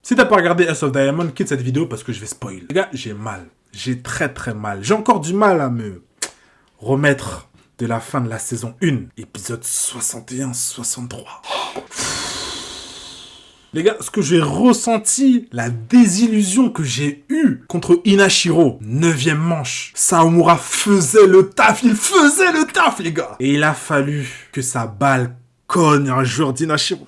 Si t'as pas regardé House of Diamond, quitte cette vidéo parce que je vais spoil. Les gars, j'ai mal. J'ai très mal. J'ai encore du mal à me remettre de la fin de la saison 1, épisode 61-63. Les gars, ce que j'ai ressenti, la désillusion que j'ai eue contre Inashiro, 9e manche. Sawamura faisait le taf, il faisait le taf, les gars. Et il a fallu que sa balle cogne un joueur d'Inashiro.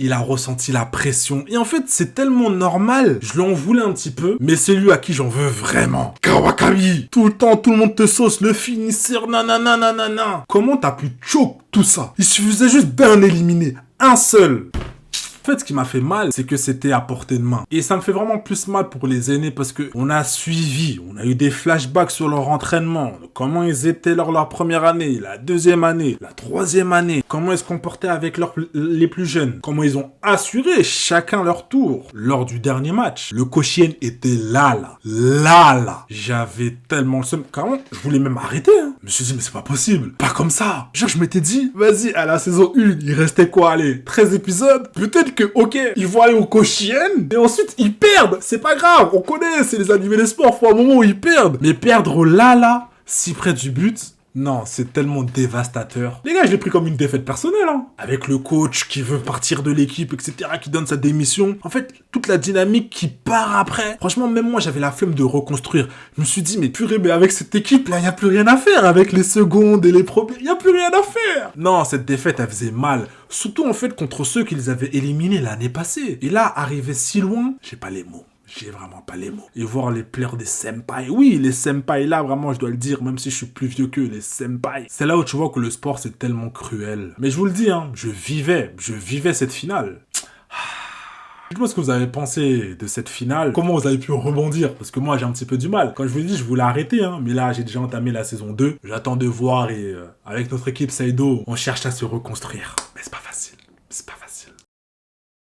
Il a ressenti la pression. Et en fait, c'est tellement normal. Je lui en voulais un petit peu. Mais c'est lui à qui j'en veux vraiment. Kawakami. Tout le temps, tout le monde te sauce. Le finisseur, nanana, nanana. Comment t'as pu choke tout ça? Il suffisait juste d'un éliminé. Un seul. En fait, ce qui m'a fait mal, c'est que c'était à portée de main. Et ça me fait vraiment plus mal pour les aînés parce que on a suivi, on a eu des flashbacks sur leur entraînement, comment ils étaient lors de leur première année, la deuxième année, la troisième année, comment ils se comportaient avec les plus jeunes, comment ils ont assuré chacun leur tour lors du dernier match. Le Koshien était là. J'avais tellement le seum. Carrément, je voulais même arrêter. Je me suis dit, mais c'est pas possible. Pas comme ça. Genre, je m'étais dit, vas-y, à la saison 1, il restait quoi, allez, 13 épisodes. Peut-être que, ok, ils vont aller au Koshien, et ensuite, ils perdent. C'est pas grave, on connaît, c'est les animés des sports, faut un moment où ils perdent. Mais perdre là, si près du but, non, c'est tellement dévastateur. Les gars, je l'ai pris comme une défaite personnelle, hein. Avec le coach qui veut partir de l'équipe, etc., qui donne sa démission. En fait, toute la dynamique qui part après. Franchement, même moi, j'avais la flemme de reconstruire. Je me suis dit, mais purée, mais avec cette équipe-là, il n'y a plus rien à faire. Avec les secondes et les premiers, il n'y a plus rien à faire. Non, cette défaite, elle faisait mal. Surtout, en fait, contre ceux qu'ils avaient éliminés l'année passée. Et là, arrivé si loin, j'ai pas les mots. J'ai vraiment pas les mots. Et voir les pleurs des senpai. Oui, les senpai là, vraiment, je dois le dire, même si je suis plus vieux qu'eux, les senpai. C'est là où tu vois que le sport, c'est tellement cruel. Mais je vous le dis, hein, je vivais cette finale. Dites-moi ce que vous avez pensé de cette finale. Comment vous avez pu rebondir? Parce que moi, j'ai un petit peu du mal. Quand je vous dis, je voulais arrêter, hein. Mais là, j'ai déjà entamé la saison 2. J'attends de voir et avec notre équipe Saido, on cherche à se reconstruire.